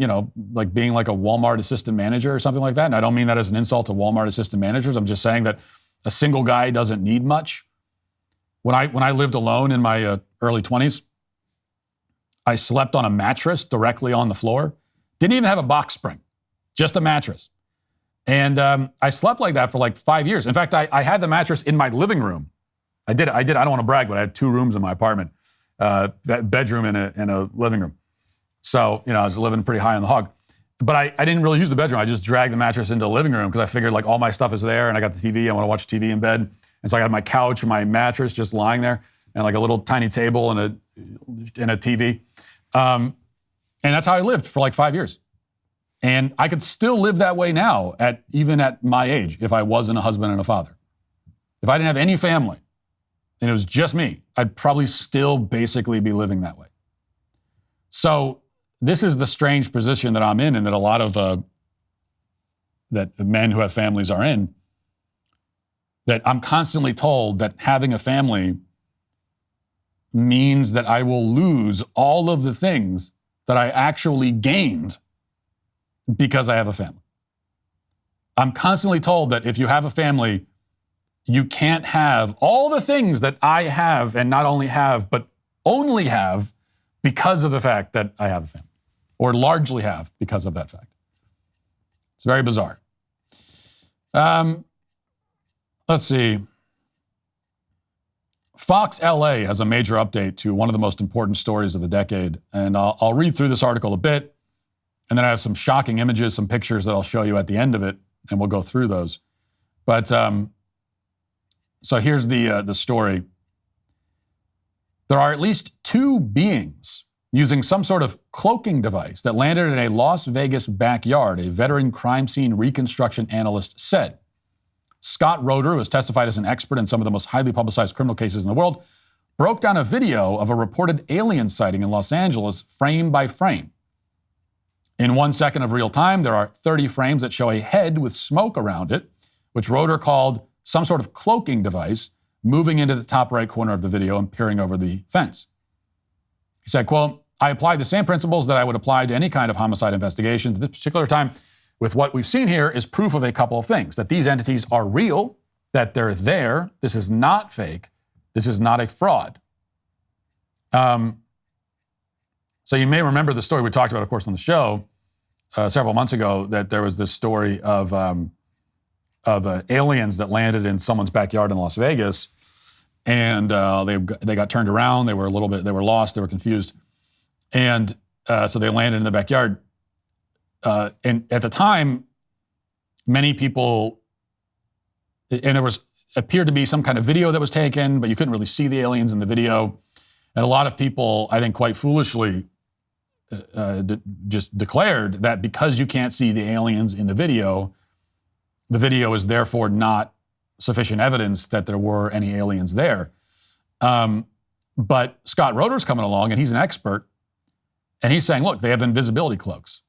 like being like a Walmart assistant manager or something like that. And I don't mean that as an insult to Walmart assistant managers. I'm just saying that a single guy doesn't need much. When I lived alone in my early 20s, I slept on a mattress directly on the floor. Didn't even have a box spring, just a mattress. And I slept like that for like 5 years. In fact, I had the mattress in my living room. I did. I don't want to brag, but I had 2 rooms in my apartment, bedroom and a living room. So, I was living pretty high on the hog. But I didn't really use the bedroom. I just dragged the mattress into the living room because I figured like all my stuff is there and I got the TV. I want to watch TV in bed. And so I got my couch and my mattress just lying there and like a little tiny table and a TV. And that's how I lived for like 5 years. And I could still live that way now, even at my age, if I wasn't a husband and a father. If I didn't have any family and it was just me, I'd probably still basically be living that way. So this is the strange position that I'm in and that a lot of that men who have families are in, that I'm constantly told that having a family means that I will lose all of the things that I actually gained because I have a family. I'm constantly told that if you have a family, you can't have all the things that I have and not only have, but only have because of the fact that I have a family or largely have because of that fact. It's very bizarre. Let's see. Fox LA has a major update to one of the most important stories of the decade. And I'll read through this article a bit. And then I have some shocking images, some pictures that I'll show you at the end of it. And we'll go through those. But so here's the story. There are at least 2 beings using some sort of cloaking device that landed in a Las Vegas backyard, a veteran crime scene reconstruction analyst said. Scott Roeder, who has testified as an expert in some of the most highly publicized criminal cases in the world, broke down a video of a reported alien sighting in Los Angeles frame by frame. In 1 second of real time, there are 30 frames that show a head with smoke around it, which Roeder called some sort of cloaking device, moving into the top right corner of the video and peering over the fence. He said, quote, I applied the same principles that I would apply to any kind of homicide investigation. At this particular time, with what we've seen here is proof of a couple of things, that these entities are real, that they're there. This is not fake. This is not a fraud. So you may remember the story we talked about, of course, on the show several months ago, that there was this story of aliens that landed in someone's backyard in Las Vegas, and they got turned around. They were lost. They were confused, and so they landed in the backyard. And at the time, many people, and there appeared to be some kind of video that was taken, but you couldn't really see the aliens in the video. And a lot of people, I think quite foolishly, just declared that because you can't see the aliens in the video is therefore not sufficient evidence that there were any aliens there. But Scott Roeder's coming along, and he's an expert, and he's saying, look, they have invisibility cloaks.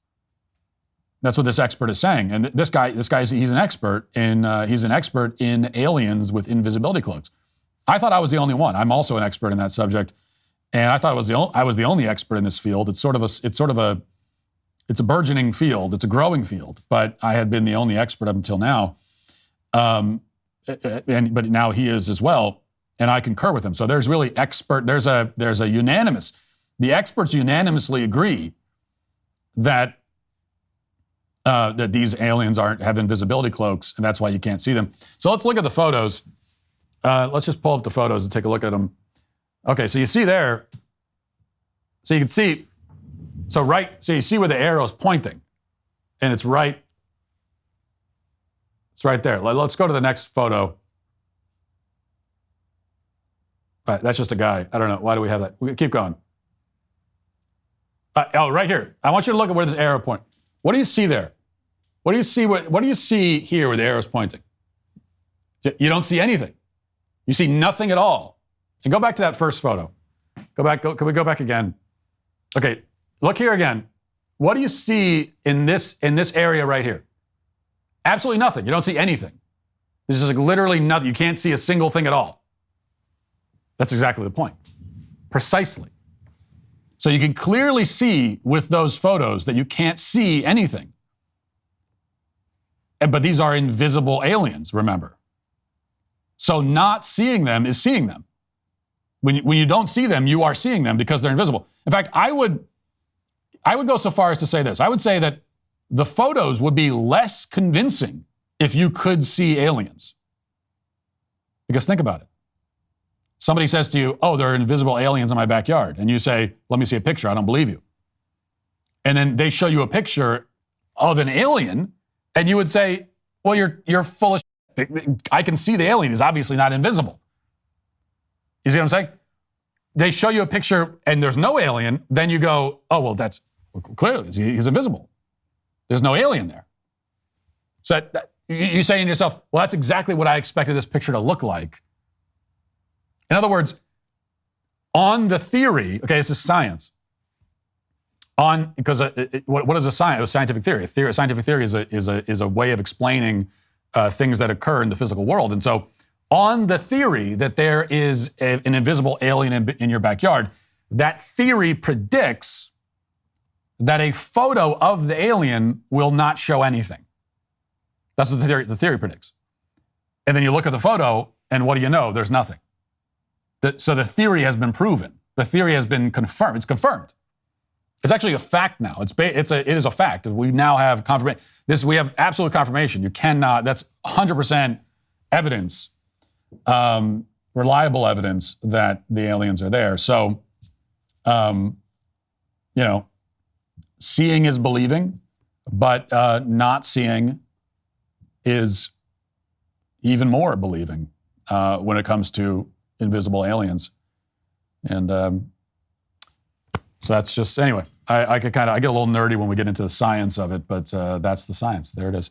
That's what this expert is saying. And this guy, he's an expert in aliens with invisibility cloaks. I thought I was the only one. I'm also an expert in that subject, and I thought I was the only expert in this field. It's a burgeoning field. It's a growing field, but I had been the only expert up until now. But now he is as well, and I concur with him. So there's really there's a unanimous. The experts unanimously agree that these aliens have invisibility cloaks, and that's why you can't see them. So let's look at the photos. Let's just pull up the photos and take a look at them. Okay, so you see there, so you can see, so you see where the arrow is pointing, and it's right there. Let's go to the next photo. All right, that's just a guy. I don't know. Why do we have that? We keep going. Right here. I want you to look at where this arrow points. What do you see there? What do you see here where the arrow is pointing? You don't see anything. You see nothing at all. And go back to that first photo. Can we go back again? Okay, look here again. What do you see in this area right here? Absolutely nothing. You don't see anything. There's just literally nothing. You can't see a single thing at all. That's exactly the point. Precisely. So you can clearly see with those photos that you can't see anything. But these are invisible aliens, remember. So not seeing them is seeing them. When you don't see them, you are seeing them because they're invisible. In fact, I would go so far as to say this. I would say that the photos would be less convincing if you could see aliens. Because think about it. Somebody says to you, oh, there are invisible aliens in my backyard. And you say, let me see a picture. I don't believe you. And then they show you a picture of an alien, and you would say, well, you're full of shit. I can see the alien. He's obviously not invisible. You see what I'm saying? They show you a picture and there's no alien. Then you go, oh, well, that's clearly he's invisible. There's no alien there. So you're saying to yourself, well, that's exactly what I expected this picture to look like. In other words, on the theory, okay, this is science. Because what is a scientific theory? A scientific theory is a way of explaining things that occur in the physical world. And so on the theory that there is an invisible alien in your backyard, that theory predicts that a photo of the alien will not show anything. That's what the theory predicts. And then you look at the photo, and what do you know? There's nothing. So the theory has been proven. The theory has been confirmed. It's confirmed. It's actually a fact now. It is a fact. We now have confirmation. We have absolute confirmation. You cannot. That's 100% evidence, reliable evidence that the aliens are there. So, seeing is believing, but not seeing is even more believing when it comes to invisible aliens. And so that's just, anyway, I get a little nerdy when we get into the science of it, but that's the science. There it is.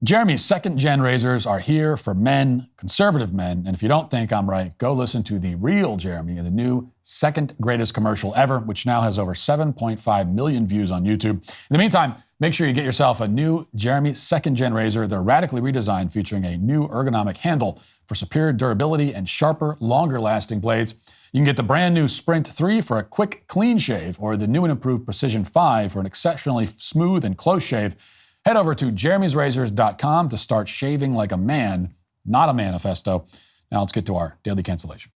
Jeremy's second-gen razors are here for men, conservative men, and if you don't think I'm right, go listen to the real Jeremy in the new second greatest commercial ever, which now has over 7.5 million views on YouTube. In the meantime, make sure you get yourself a new Jeremy second-gen razor. They're radically redesigned, featuring a new ergonomic handle for superior durability and sharper, longer-lasting blades. You can get the brand new Sprint 3 for a quick, clean shave, or the new and improved Precision 5 for an exceptionally smooth and close shave. Head over to jeremysrazors.com to start shaving like a man, not a manifesto. Now let's get to our daily cancellation.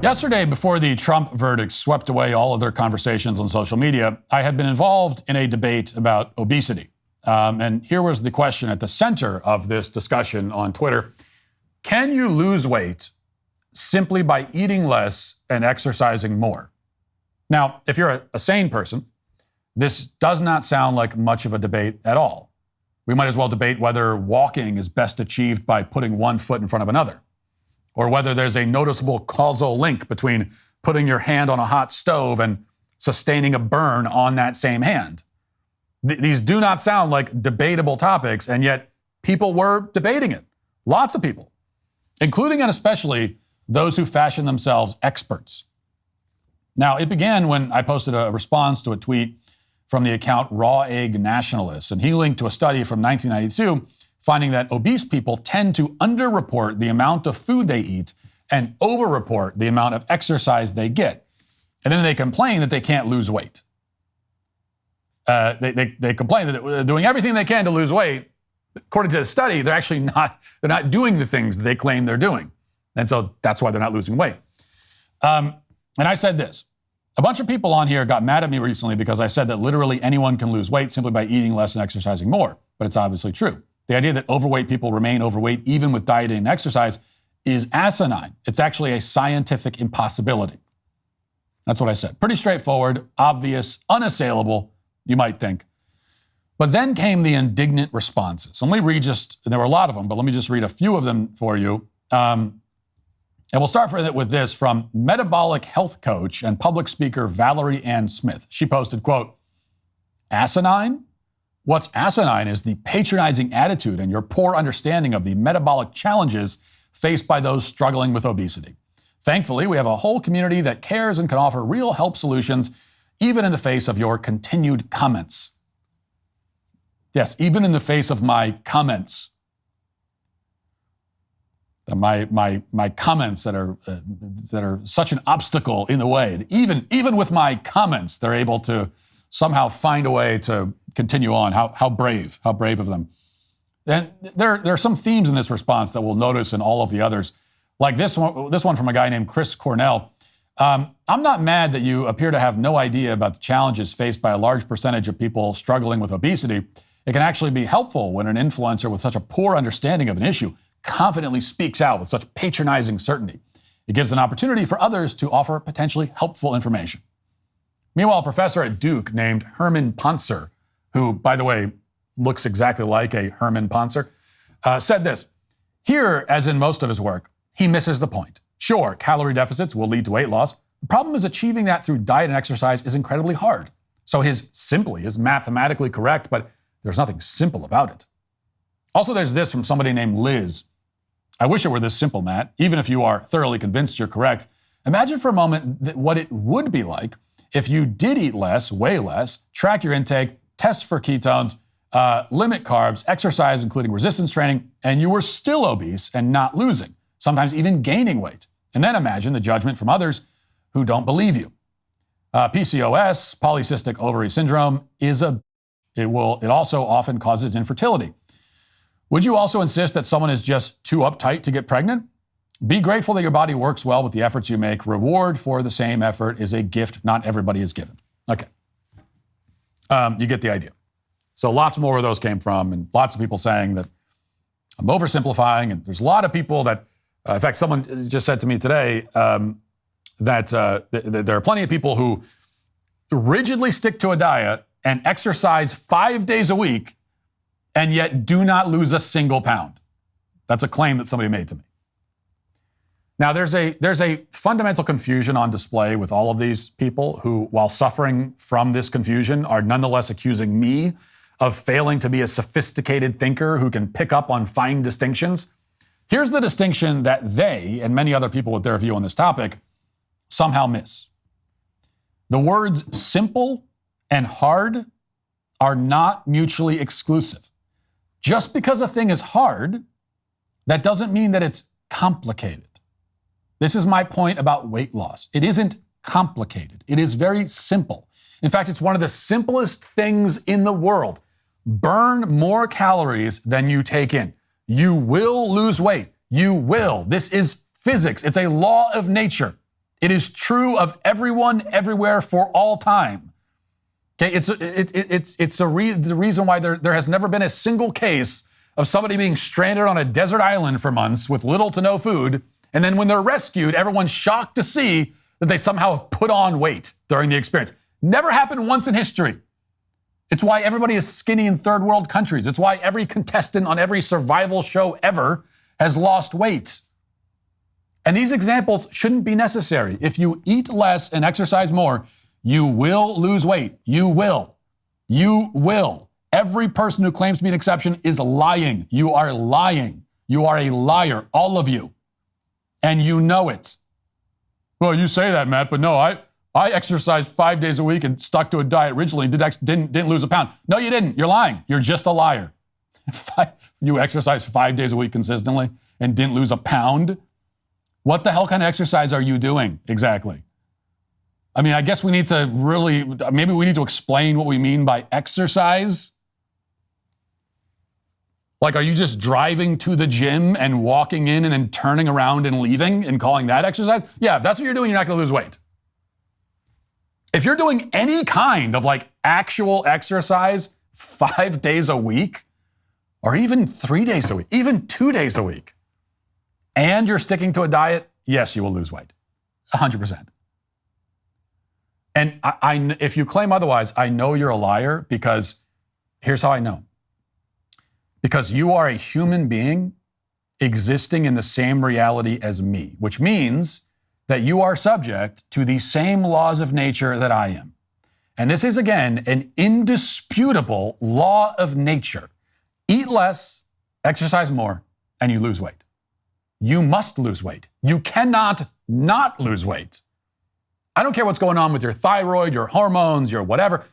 Yesterday, before the Trump verdict swept away all of their conversations on social media, I had been involved in a debate about obesity. And here was the question at the center of this discussion on Twitter. Can you lose weight simply by eating less and exercising more? Now, if you're a sane person, this does not sound like much of a debate at all. We might as well debate whether walking is best achieved by putting one foot in front of another, or whether there's a noticeable causal link between putting your hand on a hot stove and sustaining a burn on that same hand. These do not sound like debatable topics, and yet people were debating it. Lots of people, including and especially those who fashion themselves experts. Now, it began when I posted a response to a tweet from the account Raw Egg Nationalist, and he linked to a study from 1992 finding that obese people tend to underreport the amount of food they eat and overreport the amount of exercise they get. And then they complain that they can't lose weight. They complain that they're doing everything they can to lose weight. According to the study, they're actually they're not doing the things that they claim they're doing. And so that's why they're not losing weight. And I said this. A bunch of people on here got mad at me recently because I said that literally anyone can lose weight simply by eating less and exercising more. But it's obviously true. The idea that overweight people remain overweight even with dieting and exercise is asinine. It's actually a scientific impossibility. That's what I said. Pretty straightforward, obvious, unassailable, you might think. But then came the indignant responses. Let me read there were a lot of them, but let me just read a few of them for you. And we'll start with this from metabolic health coach and public speaker Valerie Ann Smith. She posted, quote, "Asinine? What's asinine is the patronizing attitude and your poor understanding of the metabolic challenges faced by those struggling with obesity. Thankfully, we have a whole community that cares and can offer real help solutions, even in the face of your continued comments." Yes, even in the face of my comments. My comments that are such an obstacle in the way. Even with my comments, they're able to somehow find a way to continue on. How brave of them. And there are some themes in this response that we'll notice in all of the others. Like this one from a guy named Chris Cornell. I'm not mad that you appear to have no idea about the challenges faced by a large percentage of people struggling with obesity. It can actually be helpful when an influencer with such a poor understanding of an issue confidently speaks out with such patronizing certainty. It gives an opportunity for others to offer potentially helpful information. Meanwhile, a professor at Duke named Herman Pontzer, who, by the way, looks exactly like a Herman Pontzer, said this. Here, as in most of his work, he misses the point. Sure, calorie deficits will lead to weight loss. The problem is achieving that through diet and exercise is incredibly hard. So his simply is mathematically correct, but there's nothing simple about it. Also, there's this from somebody named Liz. I wish it were this simple, Matt. Even if you are thoroughly convinced you're correct, imagine for a moment what it would be like if you did eat less, weigh less, track your intake, test for ketones, limit carbs, exercise, including resistance training, and you were still obese and not losing, sometimes even gaining weight. And then imagine the judgment from others who don't believe you. PCOS, polycystic ovary syndrome, it also often causes infertility. Would you also insist that someone is just too uptight to get pregnant? Be grateful that your body works well with the efforts you make. Reward for the same effort is a gift not everybody is given. Okay. You get the idea. So lots more of those came from, and lots of people saying that I'm oversimplifying, and there's a lot of people that, in fact, someone just said to me today that there are plenty of people who rigidly stick to a diet and exercise 5 days a week and yet do not lose a single pound. That's a claim that somebody made to me. Now, there's a fundamental confusion on display with all of these people who, while suffering from this confusion, are nonetheless accusing me of failing to be a sophisticated thinker who can pick up on fine distinctions. Here's the distinction that they, and many other people with their view on this topic, somehow miss. The words simple and hard are not mutually exclusive. Just because a thing is hard, that doesn't mean that it's complicated. This is my point about weight loss. It isn't complicated. It is very simple. In fact, it's one of the simplest things in the world. Burn more calories than you take in. You will lose weight. You will. This is physics. It's a law of nature. It is true of everyone, everywhere, for all time. Okay, it's the reason why there has never been a single case of somebody being stranded on a desert island for months with little to no food, and then when they're rescued, everyone's shocked to see that they somehow have put on weight during the experience. Never happened once in history. It's why everybody is skinny in third world countries. It's why every contestant on every survival show ever has lost weight. And these examples shouldn't be necessary. If you eat less and exercise more, you will lose weight. You will. You will. Every person who claims to be an exception is lying. You are lying. You are a liar, all of you. And you know it. Well, you say that, Matt, but no, I exercised 5 days a week and stuck to a diet originally and didn't lose a pound. No, you didn't. You're lying. You're just a liar. You exercised 5 days a week consistently and didn't lose a pound? What the hell kind of exercise are you doing exactly? I mean, I guess we need to maybe we need to explain what we mean by exercise. Like, are you just driving to the gym and walking in and then turning around and leaving and calling that exercise? Yeah, if that's what you're doing, you're not going to lose weight. If you're doing any kind of like actual exercise 5 days a week, or even 3 days a week, even 2 days a week, and you're sticking to a diet, yes, you will lose weight. 100%. And if you claim otherwise, I know you're a liar, because here's how I know. Because you are a human being existing in the same reality as me, which means that you are subject to the same laws of nature that I am. And this is, again, an indisputable law of nature. Eat less, exercise more, and you lose weight. You must lose weight. You cannot not lose weight. I don't care what's going on with your thyroid, your hormones, your whatever.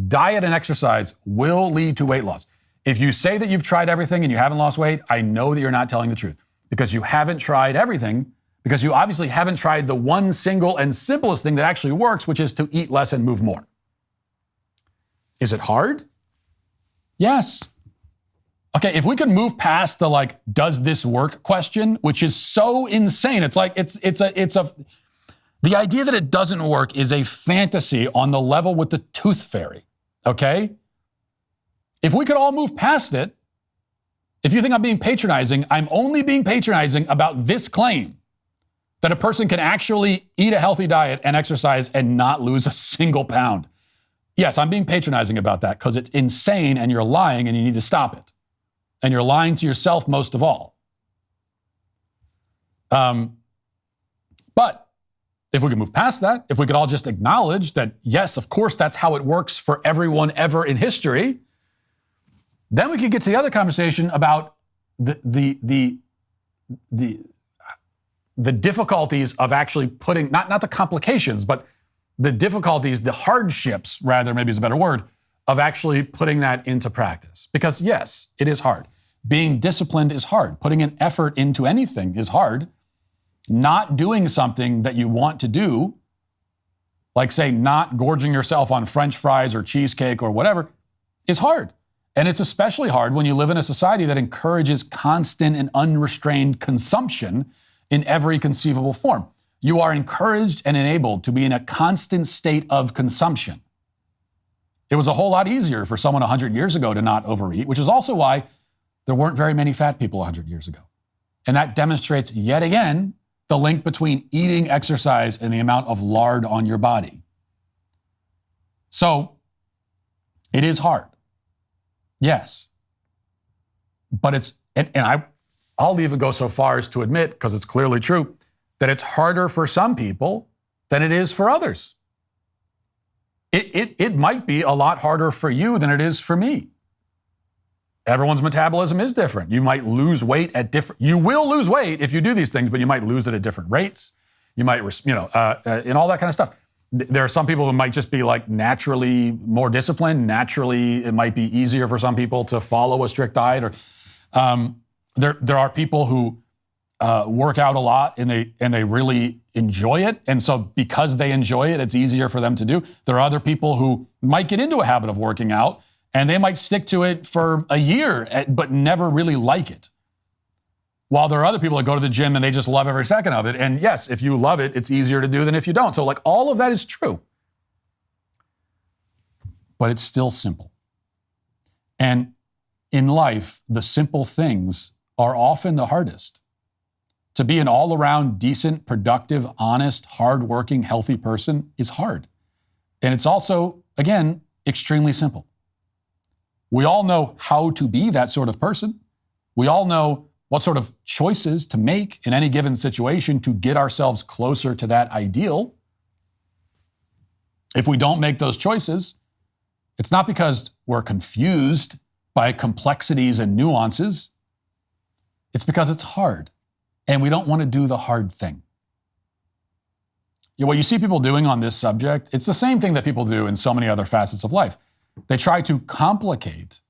Diet and exercise will lead to weight loss. If you say that you've tried everything and you haven't lost weight, I know that you're not telling the truth, because you haven't tried everything, because you obviously haven't tried the one single and simplest thing that actually works, which is to eat less and move more. Is it hard? Yes. Okay, if we could move past the like, does this work question, which is so insane. It's like, the idea that it doesn't work is a fantasy on the level with the tooth fairy, okay? If we could all move past it, if you think I'm being patronizing, I'm only being patronizing about this claim that a person can actually eat a healthy diet and exercise and not lose a single pound. Yes, I'm being patronizing about that because it's insane and you're lying and you need to stop it. And you're lying to yourself most of all. But if we could move past that, if we could all just acknowledge that, yes, of course, that's how it works for everyone ever in history, then we could get to the other conversation about the difficulties of actually putting, not the complications, but the difficulties, the hardships, rather, maybe is a better word, of actually putting that into practice. Because yes, it is hard. Being disciplined is hard. Putting an effort into anything is hard. Not doing something that you want to do, like say not gorging yourself on French fries or cheesecake or whatever, is hard. And it's especially hard when you live in a society that encourages constant and unrestrained consumption in every conceivable form. You are encouraged and enabled to be in a constant state of consumption. It was a whole lot easier for someone 100 years ago to not overeat, which is also why there weren't very many fat people 100 years ago. And that demonstrates yet again the link between eating, exercise, and the amount of lard on your body. So it is hard. Yes. But I'll even go so far as to admit, because it's clearly true, that it's harder for some people than it is for others. It might be a lot harder for you than it is for me. Everyone's metabolism is different. You might lose weight you will lose weight if you do these things, but you might lose it at different rates. You might, and all that kind of stuff. There are some people who might just be like naturally more disciplined. Naturally, it might be easier for some people to follow a strict diet. Or there are people who work out a lot and they really enjoy it. And so because they enjoy it, it's easier for them to do. There are other people who might get into a habit of working out and they might stick to it for a year, but never really like it. While there are other people that go to the gym and they just love every second of it. And yes, if you love it, it's easier to do than if you don't. So like all of that is true. But it's still simple. And in life, the simple things are often the hardest. To be an all-around decent, productive, honest, hardworking, healthy person is hard. And it's also, again, extremely simple. We all know how to be that sort of person. We all know what sort of choices to make in any given situation to get ourselves closer to that ideal. If we don't make those choices, it's not because we're confused by complexities and nuances. It's because it's hard, and we don't want to do the hard thing. What you see people doing on this subject, it's the same thing that people do in so many other facets of life. They try to complicate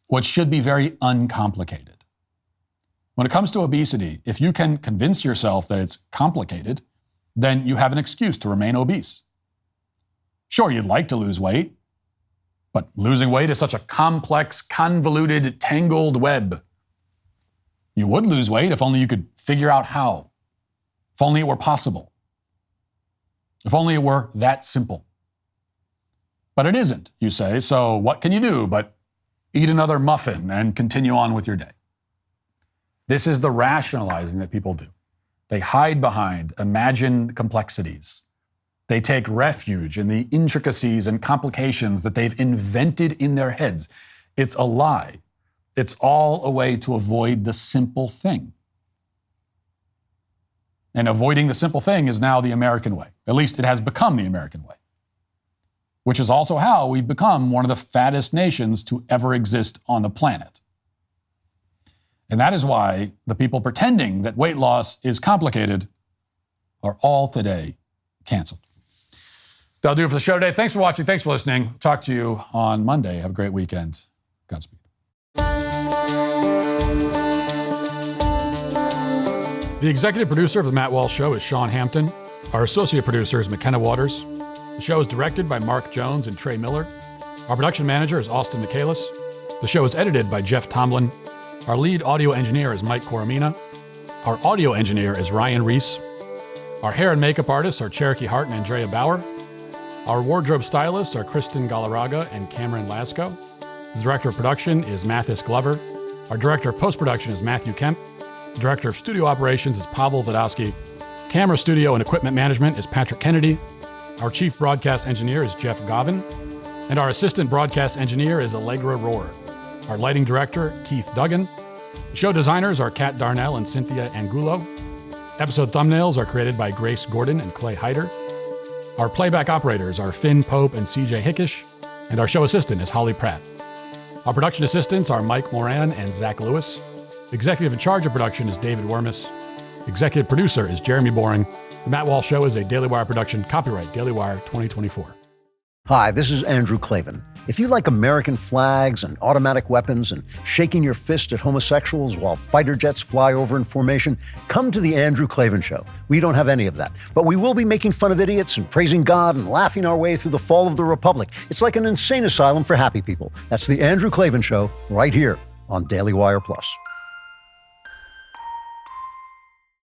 what should be very uncomplicated. When it comes to obesity, if you can convince yourself that it's complicated, then you have an excuse to remain obese. Sure, you'd like to lose weight, but losing weight is such a complex, convoluted, tangled web. You would lose weight if only you could figure out how. If only it were possible. If only it were that simple. But it isn't, you say, so what can you do but eat another muffin and continue on with your day? This is the rationalizing that people do. They hide behind imagined complexities. They take refuge in the intricacies and complications that they've invented in their heads. It's a lie. It's all a way to avoid the simple thing. And avoiding the simple thing is now the American way. At least it has become the American way. Which is also how we've become one of the fattest nations to ever exist on the planet. And that is why the people pretending that weight loss is complicated are all today canceled. That'll do it for the show today. Thanks for watching. Thanks for listening. Talk to you on Monday. Have a great weekend. Godspeed. The executive producer of The Matt Walsh Show is Sean Hampton. Our associate producer is McKenna Waters. The show is directed by Mark Jones and Trey Miller. Our production manager is Austin Michaelis. The show is edited by Jeff Tomlin. Our lead audio engineer is Mike Coromina. Our audio engineer is Ryan Reese. Our hair and makeup artists are Cherokee Hart and Andrea Bauer. Our wardrobe stylists are Kristen Galarraga and Cameron Lasco. The director of production is Mathis Glover. Our director of post-production is Matthew Kemp. The director of studio operations is Pavel Vodowski. Camera studio and equipment management is Patrick Kennedy. Our chief broadcast engineer is Jeff Govin. And our assistant broadcast engineer is Allegra Rohr. Our lighting director, Keith Duggan. Show designers are Kat Darnell and Cynthia Angulo. Episode thumbnails are created by Grace Gordon and Clay Hyder. Our playback operators are Finn Pope and CJ Hickish. And our show assistant is Holly Pratt. Our production assistants are Mike Moran and Zach Lewis. The executive in charge of production is David Wormus. The executive producer is Jeremy Boring. The Matt Walsh Show is a Daily Wire production, copyright Daily Wire 2024. Hi, this is Andrew Klavan. If you like American flags and automatic weapons and shaking your fist at homosexuals while fighter jets fly over in formation, come to the Andrew Klavan Show. We don't have any of that, but we will be making fun of idiots and praising God and laughing our way through the fall of the Republic. It's like an insane asylum for happy people. That's the Andrew Klavan Show right here on Daily Wire Plus.